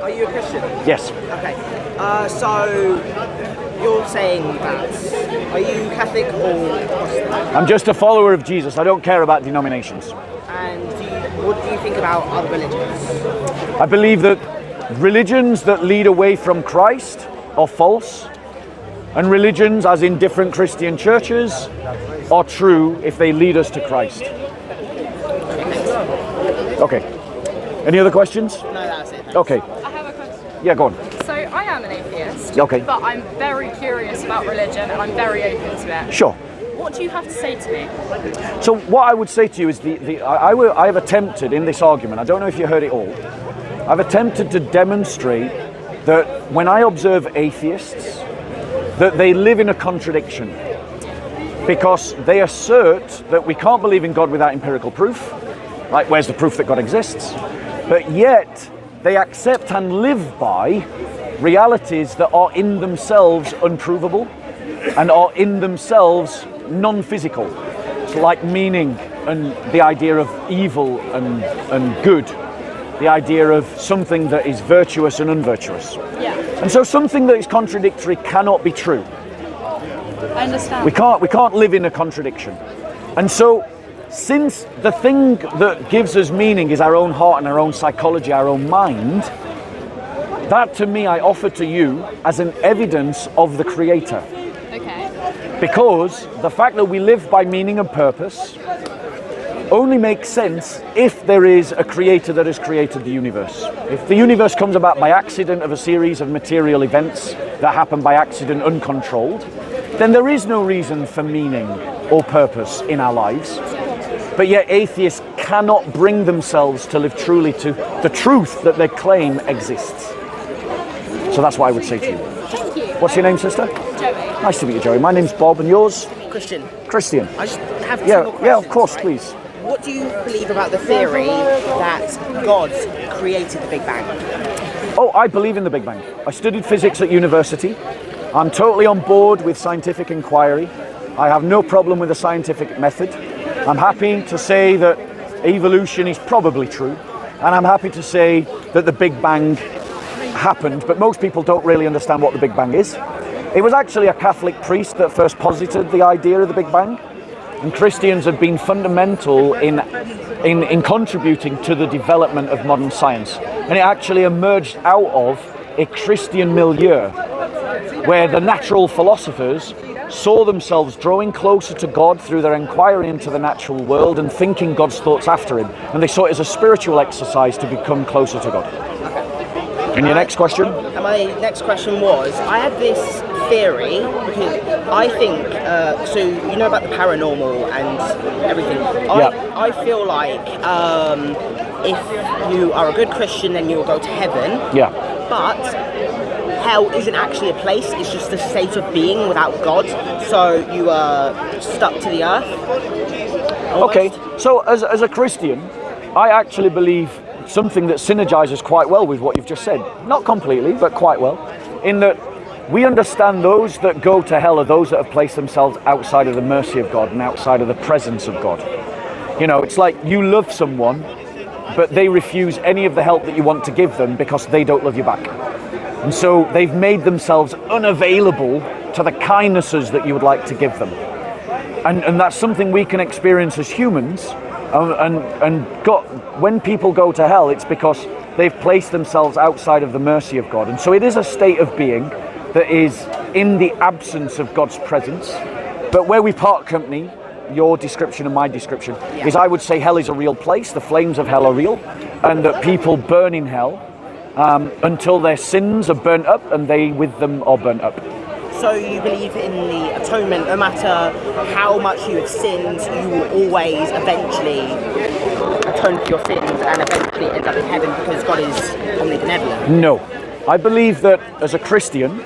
are you a Christian? Yes. Okay. So you're saying that, are you Catholic or Protestant? I'm just a follower of Jesus. I don't care about denominations. And what do you think about other religions? I believe that religions that lead away from Christ are false, and religions, as in different Christian churches, are true if they lead us to Christ. Okay. Any other questions? No, that's it. Okay. I have a question. Yeah, go on. So I am an atheist, Okay. but I'm very curious about religion and I'm very open to it. Sure. What do you have to say to me? So what I would say to you is I have attempted in this argument, I don't know if you heard it all, I've attempted to demonstrate that when I observe atheists, that they live in a contradiction. Because they assert that we can't believe in God without empirical proof. Like, where's the proof that God exists? But yet, they accept and live by realities that are in themselves unprovable and are in themselves non-physical. So like meaning and the idea of evil and good. The idea of something that is virtuous and unvirtuous. Yeah, And so something that is contradictory cannot be true. I understand. We can't live in a contradiction. And so, since the thing that gives us meaning is our own heart and our own psychology, our own mind, that to me I offer to you as an evidence of the Creator. Okay. Because the fact that we live by meaning and purpose only makes sense if there is a Creator that has created the universe. If the universe comes about by accident of a series of material events that happen by accident uncontrolled, then there is no reason for meaning or purpose in our lives. But yet atheists cannot bring themselves to live truly to the truth that they claim exists. So that's what I would say to you. Thank you. What's your name, sister? Joey. Nice to meet you, Joey. My name's Bob, and yours? Christian. Christian. I just have two Yeah, more questions, yeah, of course, right? please. What do you believe about the theory that God created the Big Bang? Oh, I believe in the Big Bang. I studied physics at university. I'm totally on board with scientific inquiry. I have no problem with the scientific method. I'm happy to say that evolution is probably true. And I'm happy to say that the Big Bang happened, but most people don't really understand what the Big Bang is. It was actually a Catholic priest that first posited the idea of the Big Bang. And Christians have been fundamental in contributing to the development of modern science. And it actually emerged out of a Christian milieu where the natural philosophers saw themselves drawing closer to God through their inquiry into the natural world and thinking God's thoughts after him. And they saw it as a spiritual exercise to become closer to God. And your next question? And my next question was, I have this theory, because I think, so you know about the paranormal and everything. I feel like if you are a good Christian, then you'll go to heaven. Yeah. But hell isn't actually a place, it's just a state of being without God. So you are stuck to the earth. Almost. Okay, so as a Christian, I actually believe something that synergizes quite well with what you've just said. Not completely, but quite well. In that we understand those that go to hell are those that have placed themselves outside of the mercy of God and outside of the presence of God. You know, it's like you love someone, but they refuse any of the help that you want to give them because they don't love you back. And so they've made themselves unavailable to the kindnesses that you would like to give them. And that's something we can experience as humans. When people go to hell, it's because they've placed themselves outside of the mercy of God. And so it is a state of being that is in the absence of God's presence. But where we part company, your description and my description, is I would say hell is a real place, the flames of hell are real, and that people burn in hell until their sins are burnt up and they with them are burnt up. So you believe in the atonement, no matter how much you have sinned, you will always eventually atone for your sins and eventually end up in heaven because God is omnibenevolent? No. I believe that as a Christian,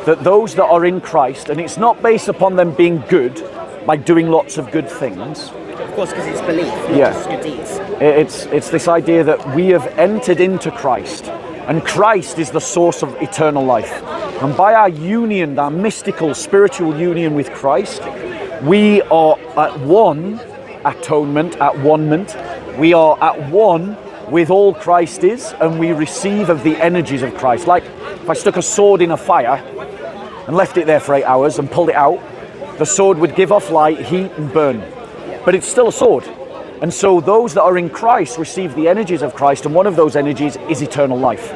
that those that are in Christ, and it's not based upon them being good by doing lots of good things. Of course, because it's belief, not just good deeds. It's this idea that we have entered into Christ, and Christ is the source of eternal life. And by our union, our mystical, spiritual union with Christ, we are at one atonement, at one-ment. We are at one with all Christ is, and we receive of the energies of Christ. Like if I stuck a sword in a fire and left it there for 8 hours and pulled it out, the sword would give off light, heat, and burn. But it's still a sword. And so those that are in Christ receive the energies of Christ, and one of those energies is eternal life.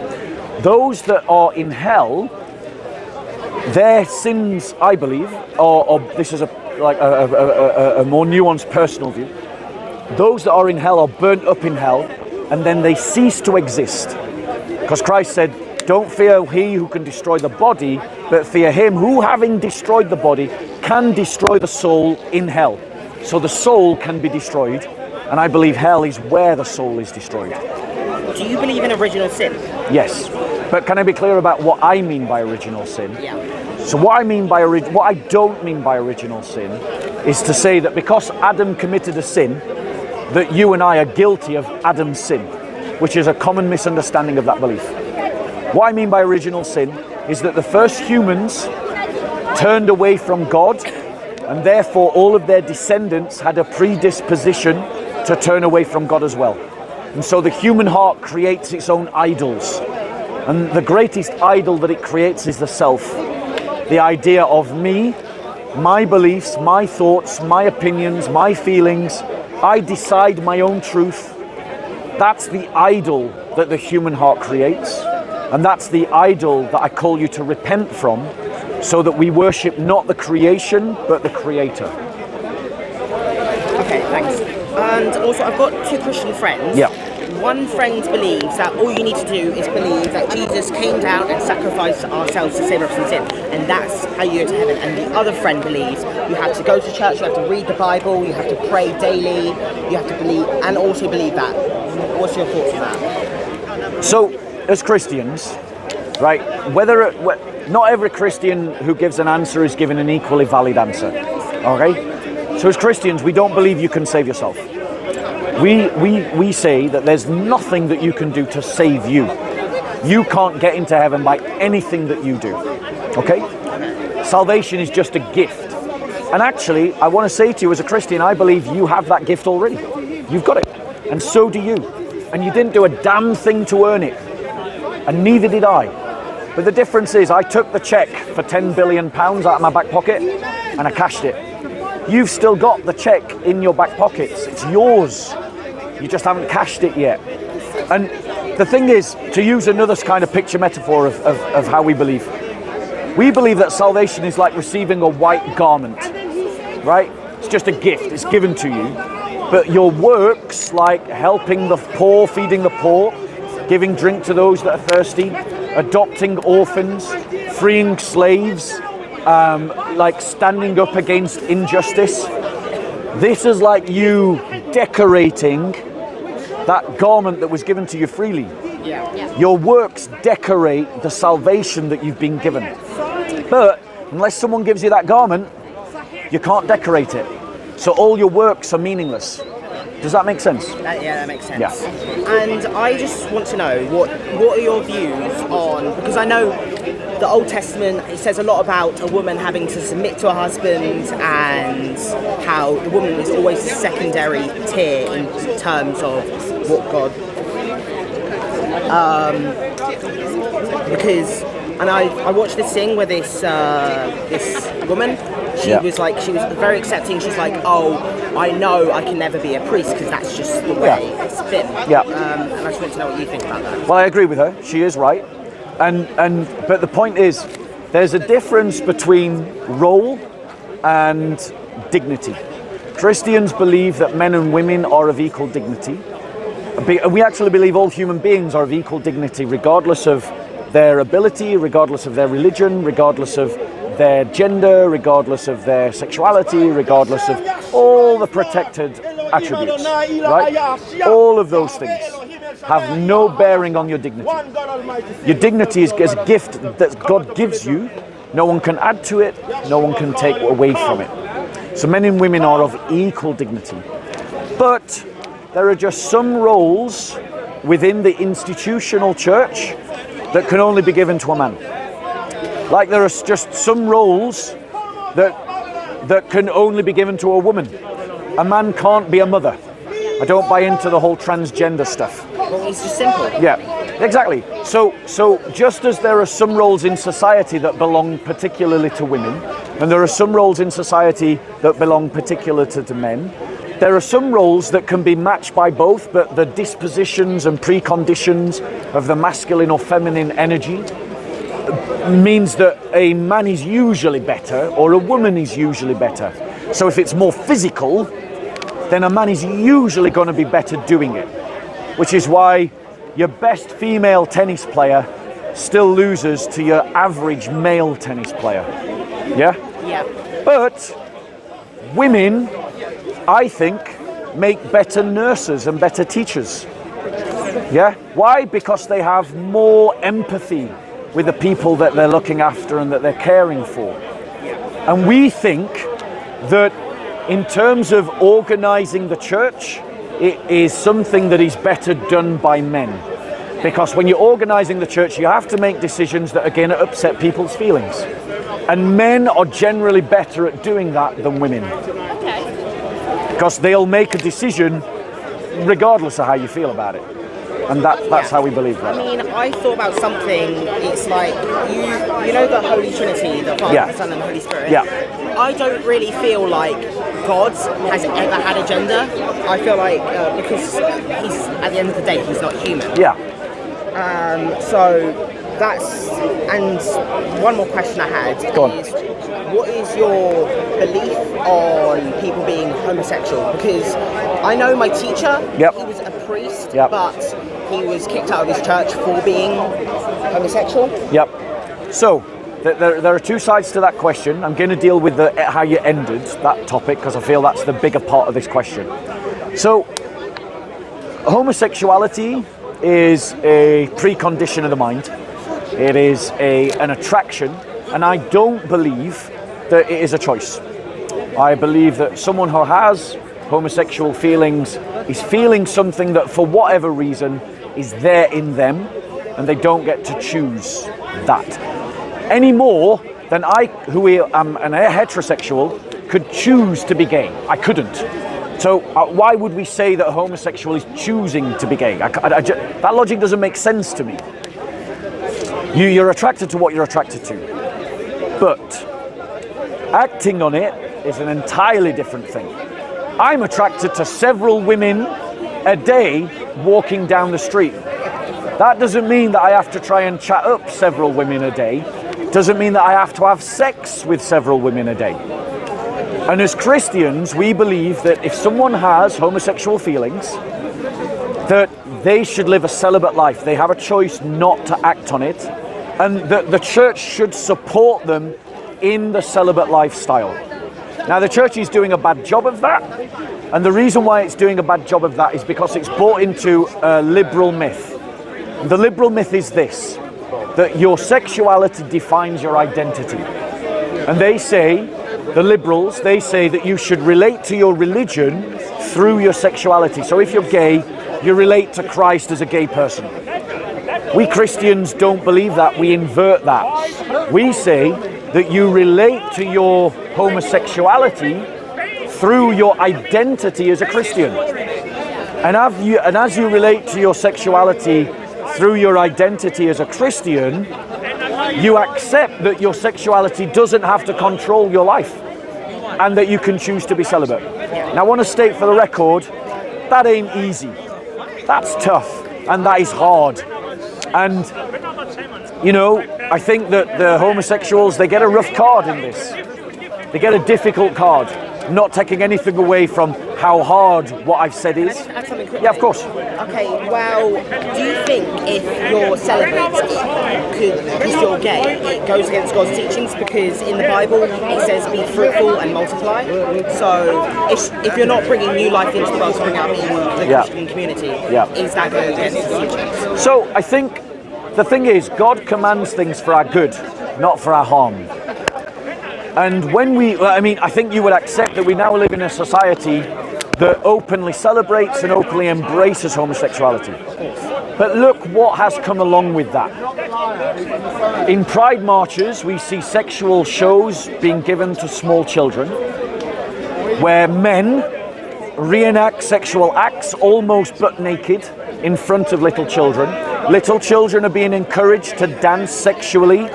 Those that are in hell, their sins, I believe, or this is a more nuanced personal view, those that are in hell are burnt up in hell, and then they cease to exist. Because Christ said, don't fear he who can destroy the body, but fear him who, having destroyed the body, can destroy the soul in hell. So the soul can be destroyed, and I believe hell is where the soul is destroyed. Do you believe in original sin? Yes, but can I be clear about what I mean by original sin? Yeah. So what I don't mean by original sin is to say that because Adam committed a sin, that you and I are guilty of Adam's sin, which is a common misunderstanding of that belief. What I mean by original sin is that the first humans turned away from God, and therefore all of their descendants had a predisposition to turn away from God as well. And so the human heart creates its own idols. And the greatest idol that it creates is the self. The idea of me, my beliefs, my thoughts, my opinions, my feelings. I decide my own truth. That's the idol that the human heart creates. And that's the idol that I call you to repent from, so that we worship not the creation, but the Creator. Okay, thanks. And also, I've got 2 Christian friends. Yeah. One friend believes that all you need to do is believe that Jesus came down and sacrificed ourselves to save us from sin, and that's how you go to heaven. And the other friend believes you have to go to church, you have to read the Bible, you have to pray daily, you have to believe, and also believe that. What's your thoughts on that? So, as Christians, right, not every Christian who gives an answer is given an equally valid answer, okay? So as Christians, we don't believe you can save yourself. We say that there's nothing that you can do to save you. You can't get into heaven by anything that you do, okay? Salvation is just a gift. And actually, I want to say to you as a Christian, I believe you have that gift already. You've got it, and so do you. And you didn't do a damn thing to earn it, and neither did I. But the difference is I took the check for £10 billion out of my back pocket and I cashed it. You've still got the check in your back pockets. It's yours. You just haven't cashed it yet. And the thing is, to use another kind of picture metaphor of how we believe that salvation is like receiving a white garment, right? It's just a gift. It's given to you. But your works, like helping the poor, feeding the poor, giving drink to those that are thirsty, adopting orphans, freeing slaves, like standing up against injustice. This is like you decorating that garment that was given to you freely. Yeah. Your works decorate the salvation that you've been given. But unless someone gives you that garment, you can't decorate it. So all your works are meaningless. Does that make sense? That makes sense. Yeah. And I just want to know, what are your views on, because I know the Old Testament, it says a lot about a woman having to submit to her husband, and how the woman is always a secondary tier in terms of what God... because... And I watched this thing where this woman, she was very accepting. She's like, oh, I know I can never be a priest because that's just the way it's been. Yeah. And I just want to know what you think about that. Well, I agree with her. She is right. But the point is, there's a difference between role and dignity. Christians believe that men and women are of equal dignity. We actually believe all human beings are of equal dignity, regardless of their ability, regardless of their religion, regardless of their gender, regardless of their sexuality, regardless of all the protected attributes, right? All of those things have no bearing on your dignity. Your dignity is a gift that God gives you. No one can add to it, no one can take away from it. So men and women are of equal dignity. But there are just some roles within the institutional church that can only be given to a man. Like there are just some roles that can only be given to a woman. A man can't be a mother. I don't buy into the whole transgender stuff. Well, it's just simple. Yeah, exactly. So just as there are some roles in society that belong particularly to women, and there are some roles in society that belong particularly to men, there are some roles that can be matched by both, but the dispositions and preconditions of the masculine or feminine energy means that a man is usually better or a woman is usually better. So if it's more physical, then a man is usually going to be better doing it, which is why your best female tennis player still loses to your average male tennis player. Yeah? Yeah. But women, I think, make better nurses and better teachers. Yeah? Why? Because they have more empathy with the people that they're looking after and that they're caring for. And we think that in terms of organizing the church, it is something that is better done by men. Because when you're organizing the church, you have to make decisions that are going to upset people's feelings. And men are generally better at doing that than women. Okay. Because they'll make a decision regardless of how you feel about it. And that's how we believe that. I mean, I thought about something, it's like, you know the Holy Trinity, the Father, Yeah. the Son and the Holy Spirit? Yeah. I don't really feel like God has ever had a gender. I feel like, because he's, at the end of the day, he's not human. Yeah. So that's, and one more question I had Go on. is, what is your belief on people being homosexual? Because I know my teacher, Yep. he was a priest, Yep. but he was kicked out of his church for being homosexual. Yep. So, there are two sides to that question. I'm going to deal with how you ended that topic because I feel that's the bigger part of this question. So, homosexuality is a precondition of the mind. It is an attraction, and I don't believe that it is a choice. I believe that someone who has homosexual feelings is feeling something that for whatever reason is there in them, and they don't get to choose that. Any more than I, who am a heterosexual, could choose to be gay. I couldn't. So why would we say that a homosexual is choosing to be gay? That logic doesn't make sense to me. You're attracted to what you're attracted to. But acting on it is an entirely different thing. I'm attracted to several women a day walking down the street. That doesn't mean that I have to try and chat up several women a day. Doesn't mean that I have to have sex with several women a day. And as Christians, we believe that if someone has homosexual feelings, that they should live a celibate life. They have a choice not to act on it, and that the church should support them in the celibate lifestyle. Now, the church is doing a bad job of that, and the reason why it's doing a bad job of that is because it's bought into a liberal myth. The liberal myth is this, that your sexuality defines your identity. And they say, the liberals, they say that you should relate to your religion through your sexuality. So if you're gay, you relate to Christ as a gay person. We Christians don't believe that, we invert that. We say that you relate to your homosexuality through your identity as a Christian. And as you relate to your sexuality through your identity as a Christian, you accept that your sexuality doesn't have to control your life and that you can choose to be celibate. Now, I want to state for the record, that ain't easy. That's tough and that is hard. And, you know, I think that the homosexuals, they get a rough card in this. They get a difficult card. Not taking anything away from how hard what I've said is. Add something quickly. Yeah, of course. Okay, well, do you think if you're celibate, because you're gay, it goes against God's teachings? Because in the Bible, it says be fruitful and multiply. So if you're not bringing new life into the world to bring out in the Christian community, is that going against His teachings? So I think the thing is, God commands things for our good, not for our harm. And when I think you would accept that we now live in a society that openly celebrates and openly embraces homosexuality. But look what has come along with that. In pride marches, we see sexual shows being given to small children, where men reenact sexual acts almost butt naked in front of little children. Little children are being encouraged to dance sexually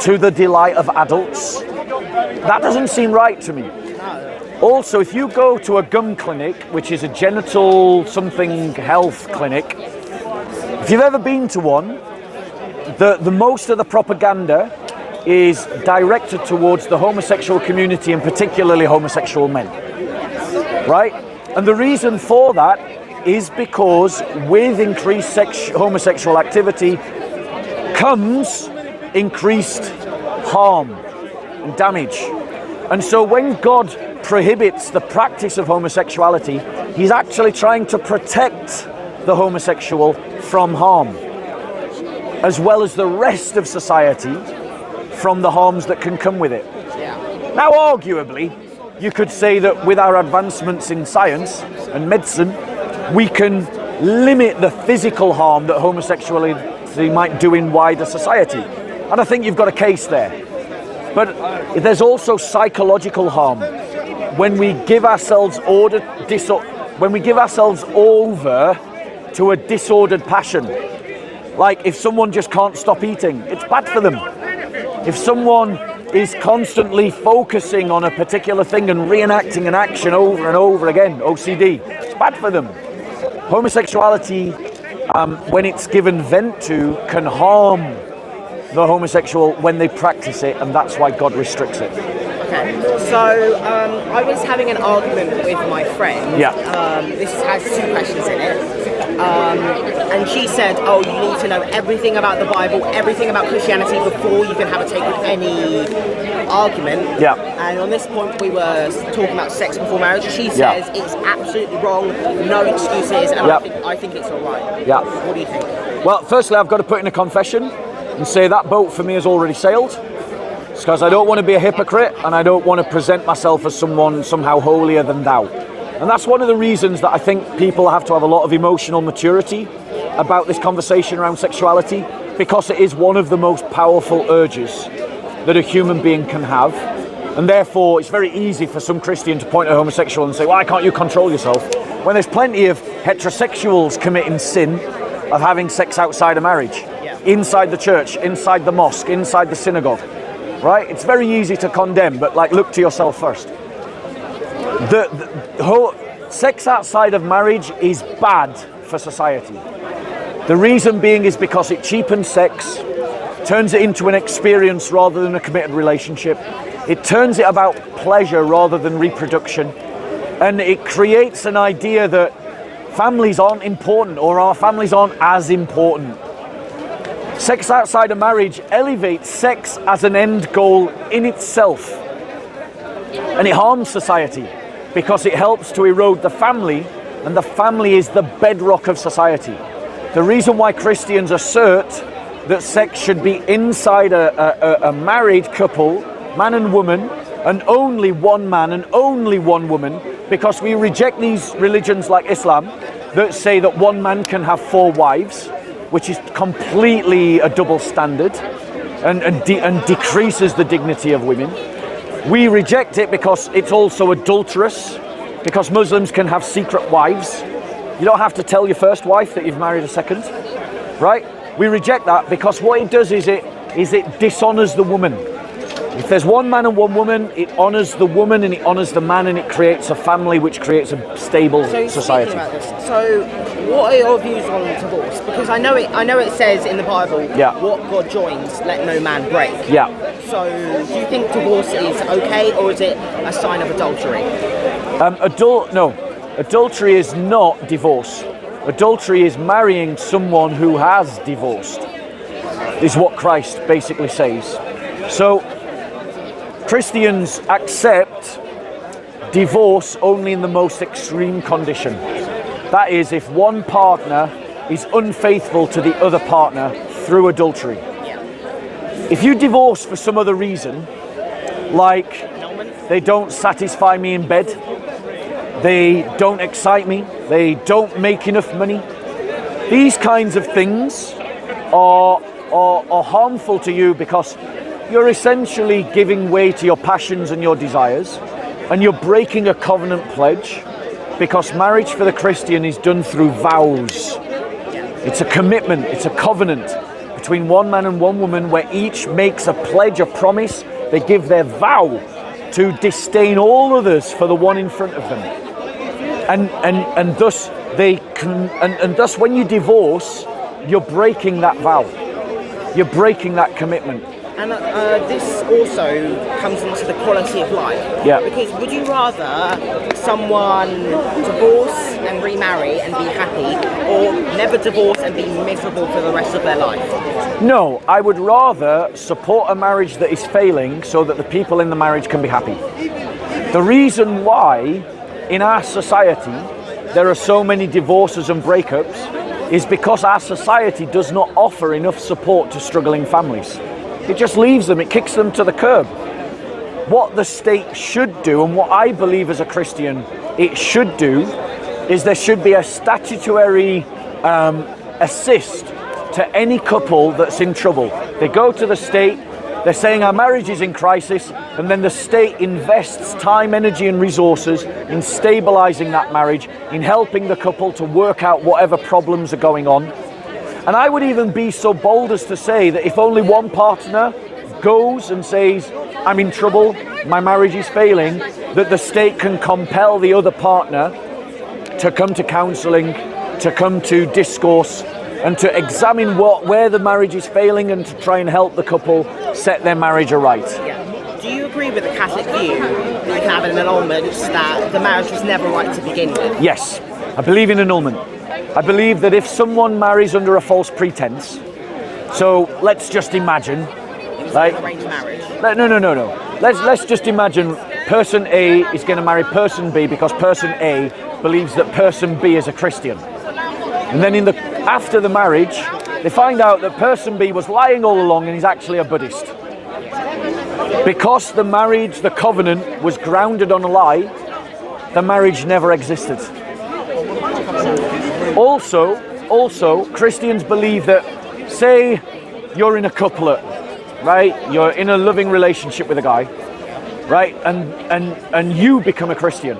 to the delight of adults. That doesn't seem right to me. Also, if you go to a gum clinic, which is a genital something health clinic, if you've ever been to one, the most of the propaganda is directed towards the homosexual community and particularly homosexual men, right? And the reason for that is because with increased homosexual activity comes increased harm and damage. And so when God prohibits the practice of homosexuality, he's actually trying to protect the homosexual from harm, as well as the rest of society from the harms that can come with it. Now, arguably, you could say that with our advancements in science and medicine, we can limit the physical harm that homosexuality might do in wider society. And I think you've got a case there. But there's also psychological harm when we give ourselves over to a disordered passion. Like if someone just can't stop eating, it's bad for them. If someone is constantly focusing on a particular thing and reenacting an action over and over again, OCD, it's bad for them. Homosexuality, when it's given vent to, can harm the homosexual when they practice it, and that's why God restricts it. Okay, so I was having an argument with my friend. Yeah. This has two questions in it. And she said, oh, you need to know everything about the Bible, everything about Christianity before you can have a take with any argument. Yeah. And on this point, we were talking about sex before marriage. She says it's absolutely wrong, no excuses, and I think it's all right. Yeah. What do you think? Well, firstly, I've got to put in a confession and say that boat for me has already sailed. It's because I don't want to be a hypocrite and I don't want to present myself as someone somehow holier than thou. And that's one of the reasons that I think people have to have a lot of emotional maturity about this conversation around sexuality, because it is one of the most powerful urges that a human being can have. And therefore, it's very easy for some Christian to point at a homosexual and say, why can't you control yourself? When there's plenty of heterosexuals committing sin of having sex outside of marriage, inside the church, inside the mosque, inside the synagogue, right? It's very easy to condemn, but like, look to yourself first. The whole sex outside of marriage is bad for society. The reason being is because it cheapens sex, turns it into an experience rather than a committed relationship. It turns it about pleasure rather than reproduction. And it creates an idea that families aren't important, or our families aren't as important. Sex outside of marriage elevates sex as an end goal in itself. And it harms society because it helps to erode the family, and the family is the bedrock of society. The reason why Christians assert that sex should be inside a married couple, man and woman, and only one man and only one woman, because we reject these religions like Islam that say that one man can have 4 wives, which is completely a double standard and decreases the dignity of women. We reject it because it's also adulterous, because Muslims can have secret wives. You don't have to tell your first wife that you've married a second, right? We reject that because what it does is it dishonors the woman. If there's one man and one woman, it honors the woman and it honors the man, and it creates a family which creates a stable society. Speaking about this, so what are your views on divorce? Because I know it says in the Bible, what God joins, let no man break. Yeah. So do you think divorce is okay, or is it a sign of adultery? Adultery is not divorce. Adultery is marrying someone who has divorced, is what Christ basically says. So Christians accept divorce only in the most extreme condition. That is, if one partner is unfaithful to the other partner through adultery. If you divorce for some other reason, like they don't satisfy me in bed, they don't excite me, they don't make enough money, these kinds of things are harmful to you, because you're essentially giving way to your passions and your desires, and you're breaking a covenant pledge, because marriage for the Christian is done through vows. It's a commitment, it's a covenant between one man and one woman where each makes a pledge, a promise. They give their vow to disdain all others for the one in front of them. And thus they can, and thus when you divorce, you're breaking that vow. You're breaking that commitment. And this also comes into the quality of life. Yeah. Because would you rather someone divorce and remarry and be happy, or never divorce and be miserable for the rest of their life? No, I would rather support a marriage that is failing so that the people in the marriage can be happy. The reason why in our society there are so many divorces and breakups is because our society does not offer enough support to struggling families. It just leaves them, it kicks them to the curb. What the state should do, and what I believe as a Christian it should do, is there should be a statutory assist to any couple that's in trouble. They go to the state, they're saying our marriage is in crisis, and then the state invests time, energy and resources in stabilizing that marriage, in helping the couple to work out whatever problems are going on. And I would even be so bold as to say that if only one partner goes and says, I'm in trouble, my marriage is failing, that the state can compel the other partner to come to counselling, to come to discourse, and to examine where the marriage is failing and to try and help the couple set their marriage aright. Yeah. Do you agree with the Catholic view that you can have an annulment, that the marriage was never right to begin with? Yes, I believe in annulment. I believe that if someone marries under a false pretense, so let's just imagine, like, Arranged marriage. No. Let's just imagine person A is going to marry person B because person A believes that person B is a Christian, and then after the marriage, they find out that person B was lying all along and he's actually a Buddhist. Because the marriage, the covenant, was grounded on a lie, the marriage never existed. Also, Christians believe that, say you're in a couplet, right? You're in a loving relationship with a guy, right? And you become a Christian.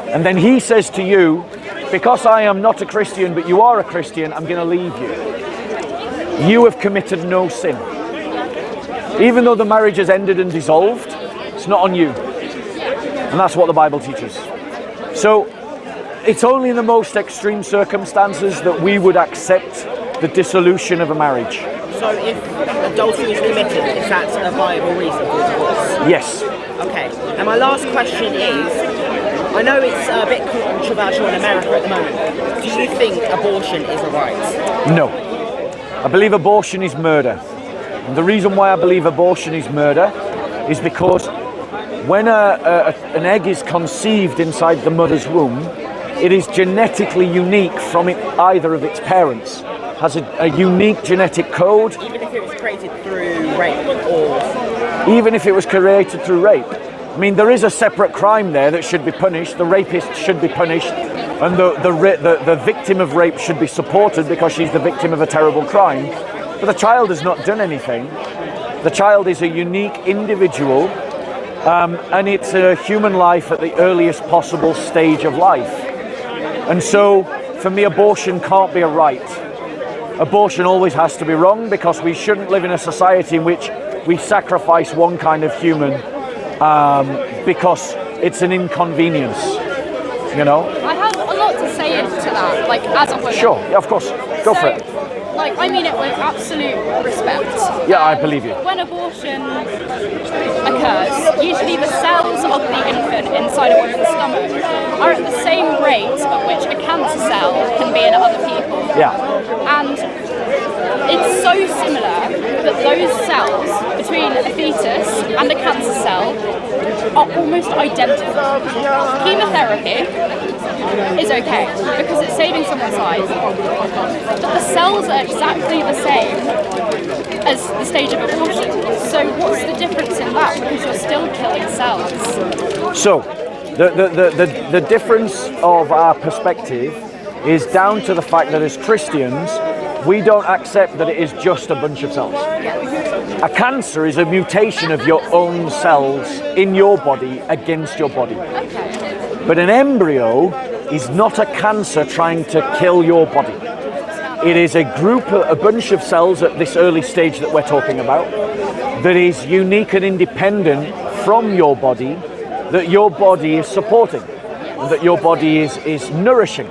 And then he says to you, because I am not a Christian, but you are a Christian, I'm going to leave you. You have committed no sin. Even though the marriage has ended and dissolved, it's not on you. And that's what the Bible teaches. So, it's only in the most extreme circumstances that we would accept the dissolution of a marriage. So if adultery is committed, is that a viable reason for divorce? Yes. Okay. And my last question is, I know it's a bit controversial in America at the moment. Do you think abortion is a right? No. I believe abortion is murder. And the reason why I believe abortion is murder is because when an egg is conceived inside the mother's womb, it is genetically unique from either of its parents, has a unique genetic code. Even if it was created through rape or... Even if it was created through rape. I mean, there is a separate crime there that should be punished. The rapist should be punished, and the victim of rape should be supported because she's the victim of a terrible crime. But the child has not done anything. The child is a unique individual, and it's a human life at the earliest possible stage of life. And so, for me, abortion can't be a right. Abortion always has to be wrong, because we shouldn't live in a society in which we sacrifice one kind of human because it's an inconvenience, you know? I have a lot to say into that, like, as a woman. Sure, yeah, of course. Go for it. Like, I mean it with absolute respect. Yeah, I believe you. When abortion occurs, usually the cells of the infant inside a woman's stomach are at the same rate at which a cancer cell can be in other people. Yeah. And it's so similar that those cells between a fetus and a cancer cell are almost identical. Chemotherapy is okay because it's saving someone's life, but the cells are exactly the same as the stage of abortion. So what's the difference in that? Because you're still killing cells. So the difference of our perspective is down to the fact that as Christians, we don't accept that it is just a bunch of cells. A cancer is a mutation of your own cells in your body against your body. But an embryo is not a cancer trying to kill your body. It is a bunch of cells at this early stage that we're talking about that is unique and independent from your body, that your body is supporting, that your body is nourishing.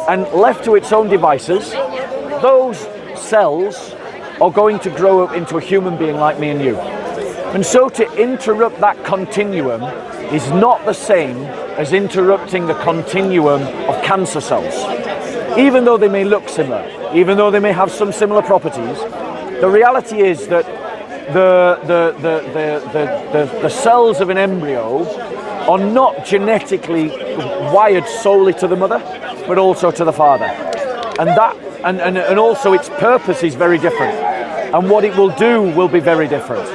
And left to its own devices, those cells are going to grow up into a human being like me and you. And so to interrupt that continuum is not the same as interrupting the continuum of cancer cells. Even though they may look similar, even though they may have some similar properties, the reality is that the cells of an embryo are not genetically wired solely to the mother, but also to the father. And also its purpose is very different. And what it will do will be very different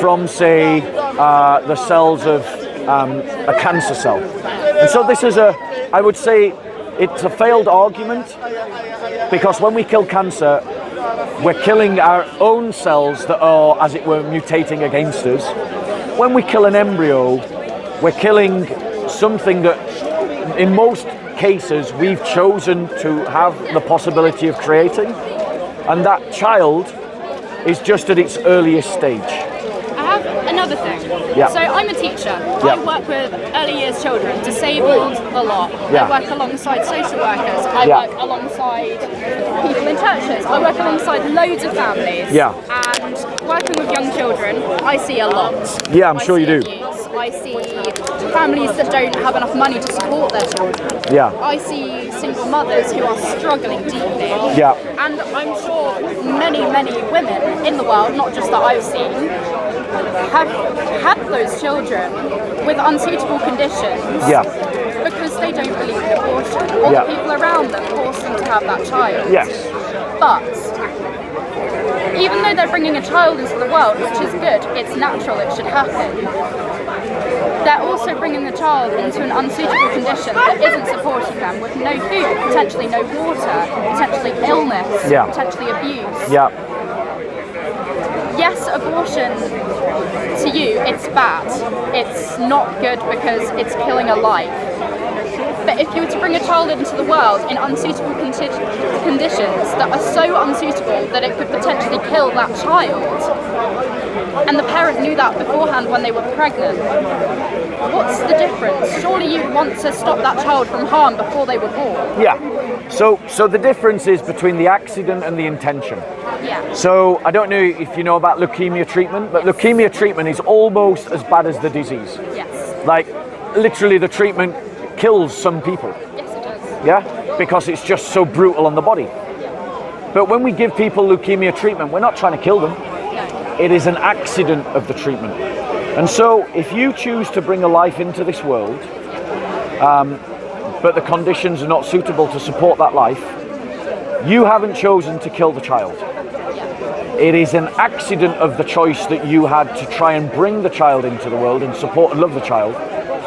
from, say, the cells of a cancer cell. And so this is I would say, it's a failed argument, because when we kill cancer, we're killing our own cells that are, as it were, mutating against us. When we kill an embryo, we're killing something that, in most cases, we've chosen to have the possibility of creating, and that child is just at its earliest stage. I have another thing. Yeah. So I'm a teacher. Yeah. I work with early years children, disabled a lot. Yeah. I work alongside social workers. I Yeah. work alongside people in churches. I work alongside loads of families. Yeah. And working with young children, I see a lot. Yeah, I'm sure you do. I see families that don't have enough money to support their children. Yeah. I see single mothers who are struggling deeply. Yeah. And I'm sure many, many women in the world, not just that I've seen, have had those children with unsuitable conditions. Yeah. Because they don't believe in abortion, or Yeah. the people around them force them to have that child. Yes. But even though they're bringing a child into the world, which is good, it's natural, it should happen, they're also bringing the child into an unsuitable condition that isn't supporting them, with no food, potentially no water, potentially illness, Yeah. potentially abuse. Yeah. Yes, abortion, to you, it's bad. It's not good because it's killing a life. But if you were to bring a child into the world in unsuitable conditions that are so unsuitable that it could potentially kill that child, and the parent knew that beforehand when they were pregnant, what's the difference? Surely you'd want to stop that child from harm before they were born. Yeah. So the difference is between the accident and the intention. Yeah. So I don't know if you know about leukemia treatment, but leukemia treatment is almost as bad as the disease. Yes. Like, literally the treatment kills some people. Yes, it does. Yeah? Because it's just so brutal on the body. But when we give people leukemia treatment, we're not trying to kill them. No. It is an accident of the treatment. And so if you choose to bring a life into this world, but the conditions are not suitable to support that life, you haven't chosen to kill the child. It is an accident of the choice that you had to try and bring the child into the world and support and love the child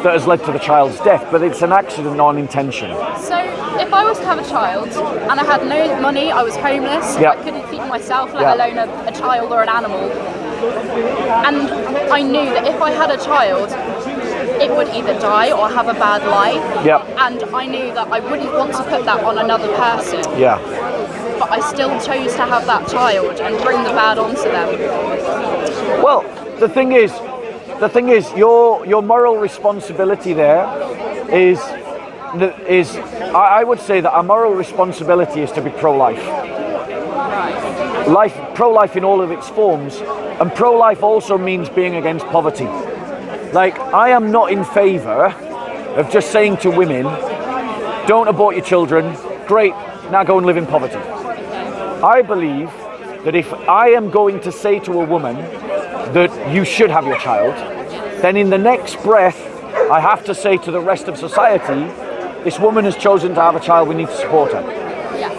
that has led to the child's death, but it's an accident, not an intention. So if I was to have a child and I had no money, I was homeless, Yeah. I couldn't feed myself, let Yeah. alone a child or an animal, and I knew that if I had a child, it would either die or have a bad life, Yeah. and I knew that I wouldn't want to put that on another person, Yeah. but I still chose to have that child and bring the bad onto them. Well, the thing is, your moral responsibility there is I would say that our moral responsibility is to be pro-life. Pro-life in all of its forms, and pro-life also means being against poverty. Like, I am not in favour of just saying to women, don't abort your children, great, now go and live in poverty. I believe that if I am going to say to a woman that you should have your child, then in the next breath, I have to say to the rest of society, this woman has chosen to have a child, we need to support her. Yes.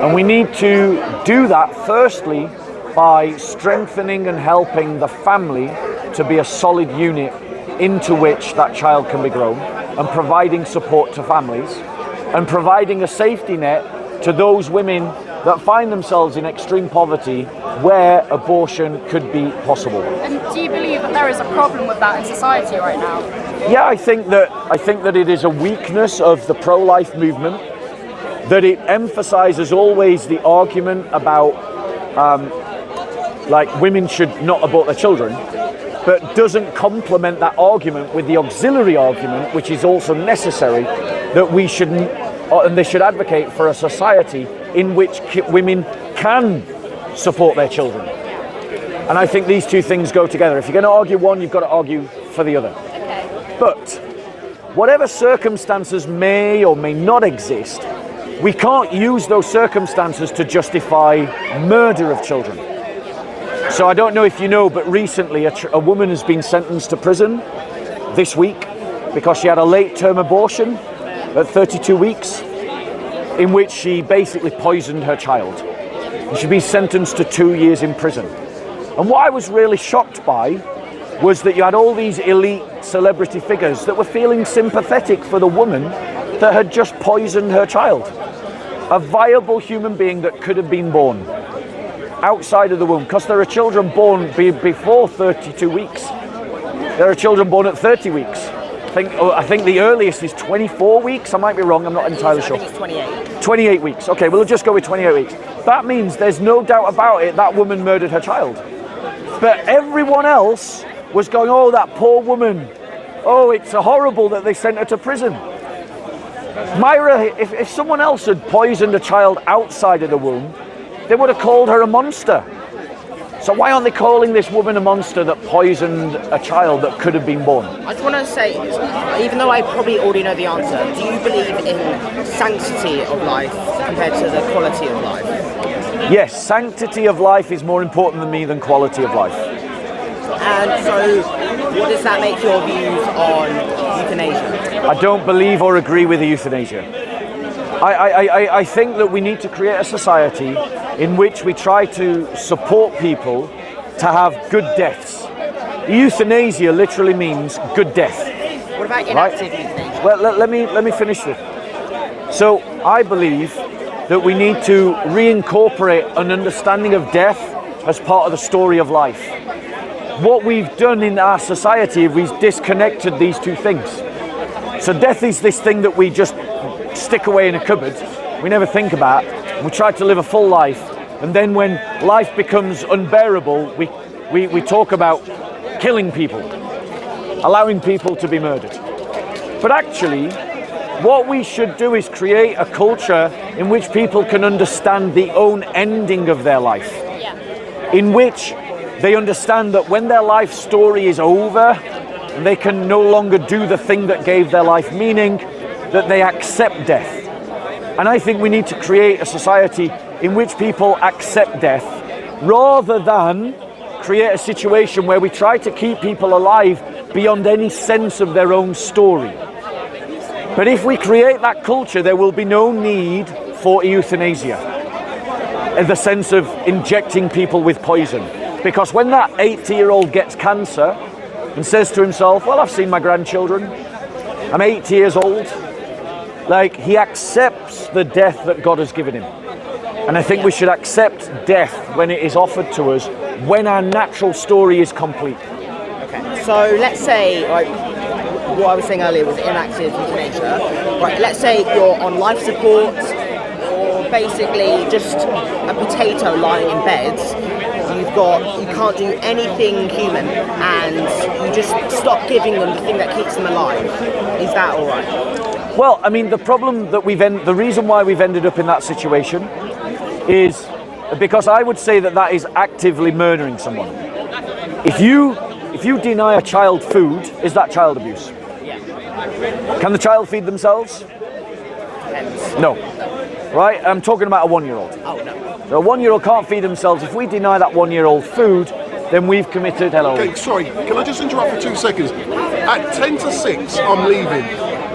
And we need to do that firstly by strengthening and helping the family to be a solid unit into which that child can be grown, and providing support to families and providing a safety net to those women that find themselves in extreme poverty where abortion could be possible. And do you believe that there is a problem with that in society right now? Yeah, I think that it is a weakness of the pro-life movement, that it emphasizes always the argument about like women should not abort their children, but doesn't complement that argument with the auxiliary argument, which is also necessary, that we shouldn't, and they should advocate for a society in which women can support their children. And I think these two things go together. If you're going to argue one, you've got to argue for the other. Okay. But whatever circumstances may or may not exist, we can't use those circumstances to justify murder of children. So I don't know if you know, but recently a woman has been sentenced to prison this week because she had a late-term abortion at 32 weeks, in which she basically poisoned her child. And she'd been sentenced to 2 years in prison. And what I was really shocked by was that you had all these elite celebrity figures that were feeling sympathetic for the woman that had just poisoned her child. A viable human being that could have been born outside of the womb, because there are children born before 32 weeks. There are children born at 30 weeks. I think the earliest is 24 weeks. I might be wrong, I'm not entirely sure. I think it's 28. 28 weeks. Okay, we'll just go with 28 weeks. That means there's no doubt about it, that woman murdered her child. But everyone else was going, oh, that poor woman. Oh, it's horrible that they sent her to prison. Myra, if someone else had poisoned a child outside of the womb, they would have called her a monster. So why aren't they calling this woman a monster that poisoned a child that could have been born? I just want to say, even though I probably already know the answer, do you believe in sanctity of life compared to the quality of life? Yes, sanctity of life is more important to me than quality of life. And so, what does that make your views on euthanasia? I don't believe or agree with the euthanasia. I think that we need to create a society in which we try to support people to have good deaths. Euthanasia literally means good death. What about inactive euthanasia? Well, let me finish this. So I believe that we need to reincorporate an understanding of death as part of the story of life. What we've done in our society, we've disconnected these two things. So death is this thing that we just stick away in a cupboard, we never think about, we try to live a full life, and then when life becomes unbearable, we talk about killing people, allowing people to be murdered. But actually, what we should do is create a culture in which people can understand the own ending of their life, in which they understand that when their life story is over, they can no longer do the thing that gave their life meaning, that they accept death. And I think we need to create a society in which people accept death, rather than create a situation where we try to keep people alive beyond any sense of their own story. But if we create that culture, there will be no need for euthanasia, in the sense of injecting people with poison. Because when that 80-year-old gets cancer and says to himself, well, I've seen my grandchildren, I'm 80 years old, like, he accepts the death that God has given him. And I think we should accept death when it is offered to us, when our natural story is complete. Okay, so let's say, like, what I was saying earlier was inactive euthanasia. Right, let's say you're on life support, or basically just a potato lying in bed. You can't do anything human, and you just stop giving them the thing that keeps them alive. Is that all right? Well, I mean, the problem that the reason why we've ended up in that situation is because I would say that is actively murdering someone. If you deny a child food, is that child abuse? Yeah. Can the child feed themselves? Depends. No. Right? I'm talking about a 1-year-old. Oh, no. So a 1-year-old can't feed themselves. If we deny that 1-year-old food, then we've committed, Okay, sorry, can I just interrupt for 2 seconds? At 10 to 6, I'm leaving.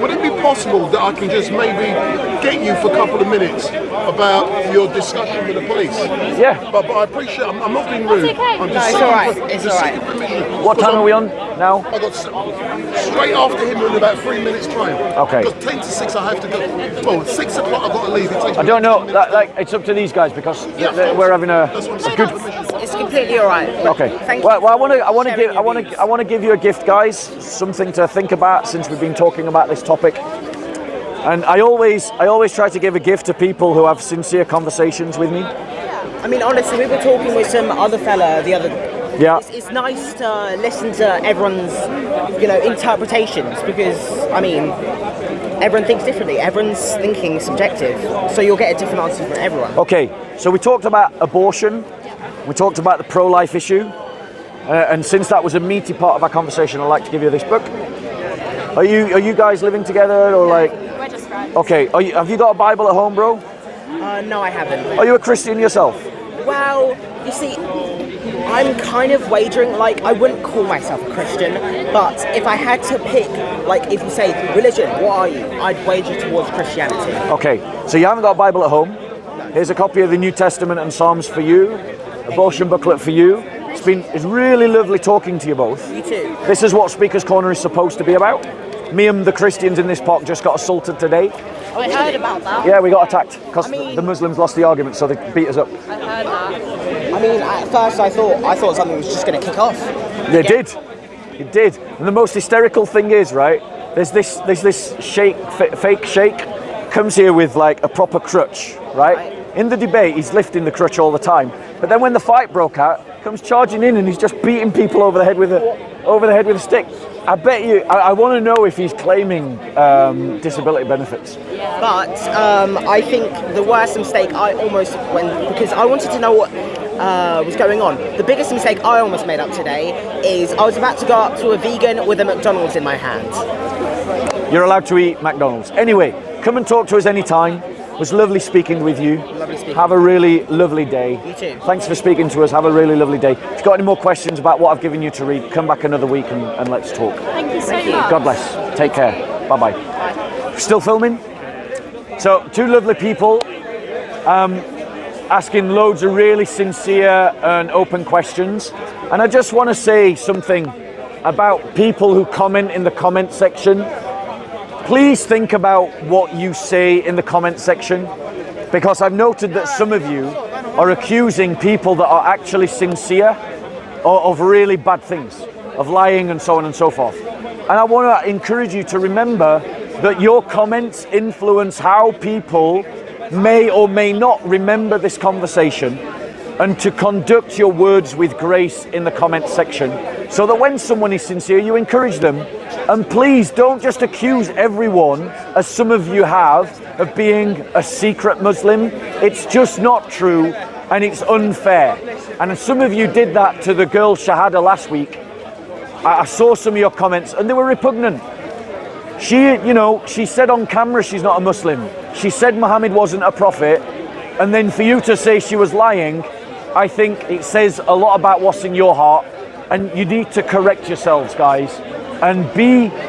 Would it be possible that I can just maybe get you for a couple of minutes about your discussion with the police. Yeah. But I appreciate. I'm not being rude. okay. I'm No, just it's saying, alright. for- It's just alright. seeking permission. What time are we on now? I got straight after him in about 3 minutes time. Okay. Because 10 to 6 I have to go. Well, 6 o'clock I've got to leave. It takes I me don't know. It's up to these guys because we're having That's what I'm saying. good. It's completely alright. Okay. Thank Well, you. I want to sharing give your views. I want to give you a gift, guys. Something to think about since we've been talking about this topic. And I always try to give a gift to people who have sincere conversations with me. I mean, honestly, we were talking with some other fella the other. Yeah. It's nice to listen to everyone's, interpretations because I mean, everyone thinks differently. Everyone's thinking is subjective, so you'll get a different answer from everyone. Okay. So we talked about abortion. We talked about the pro-life issue. And since that was a meaty part of our conversation, I'd like to give you this book. Are you guys living together or like? We're just friends. Okay. Have you got a Bible at home, bro? No, I haven't. Are you a Christian yourself? Well, you see, I'm kind of wagering, like, I wouldn't call myself a Christian, but if I had to pick, like, if you say religion, what are you? I'd wager towards Christianity. Okay. So you haven't got a Bible at home. Here's a copy of the New Testament and Psalms for you. Abortion booklet for you. It's really lovely talking to you both. You too. This is what Speaker's Corner is supposed to be about. Me and the Christians in this park just got assaulted today. I heard about that. Yeah, we got attacked because I mean- the Muslims lost the argument, so they beat us up. I heard that. I mean, at first I thought something was just going to kick off. They did. It did. And the most hysterical thing is, right, there's this fake sheikh comes here with like a proper crutch, right? In the debate, he's lifting the crutch all the time. But then when the fight broke out, comes charging in and he's just beating people over the head with a stick. I bet you, I want to know if he's claiming disability benefits. But I think the worst mistake I almost went, because I wanted to know what was going on. The biggest mistake I almost made up today is I was about to go up to a vegan with a McDonald's in my hand. You're allowed to eat McDonald's. Anyway, come and talk to us anytime. It was lovely speaking with you. Lovely speaking. Have a really lovely day. You too. Thanks for speaking to us. Have a really lovely day. If you've got any more questions about what I've given you to read, come back another week and let's talk. Thank you so much. God bless. Take care. Bye-bye. Still filming? So, two lovely people asking loads of really sincere and open questions. And I just want to say something about people who comment in the comment section. Please think about what you say in the comment section, because I've noted that some of you are accusing people that are actually sincere of really bad things, of lying and so on and so forth. And I want to encourage you to remember that your comments influence how people may or may not remember this conversation, and to conduct your words with grace in the comment section, so that when someone is sincere, you encourage them. And please don't just accuse everyone, as some of you have, of being a secret Muslim. It's just not true, and it's unfair. And some of you did that to the girl Shahada last week. I saw some of your comments and they were repugnant. She said on camera she's not a Muslim. She said Muhammad wasn't a prophet. And then for you to say she was lying, I think it says a lot about what's in your heart. And you need to correct yourselves, guys. And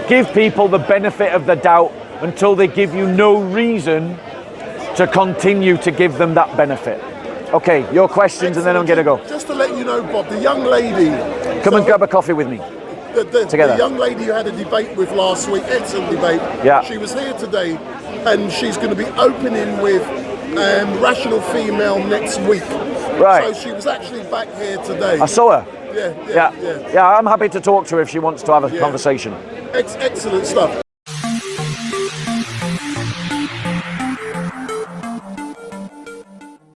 give people the benefit of the doubt until they give you no reason to continue to give them that benefit. Okay, your questions and then I'm going to go. Just to let you know, Bob, the young lady. Come and grab a coffee with me. Together. The young lady you had a debate with last week, excellent debate. Yeah. She was here today, and she's going to be opening with Rational Female next week. Right. So she was actually back here today. I saw her. Yeah. Yeah, I'm happy to talk to her if she wants to have a conversation. Excellent stuff.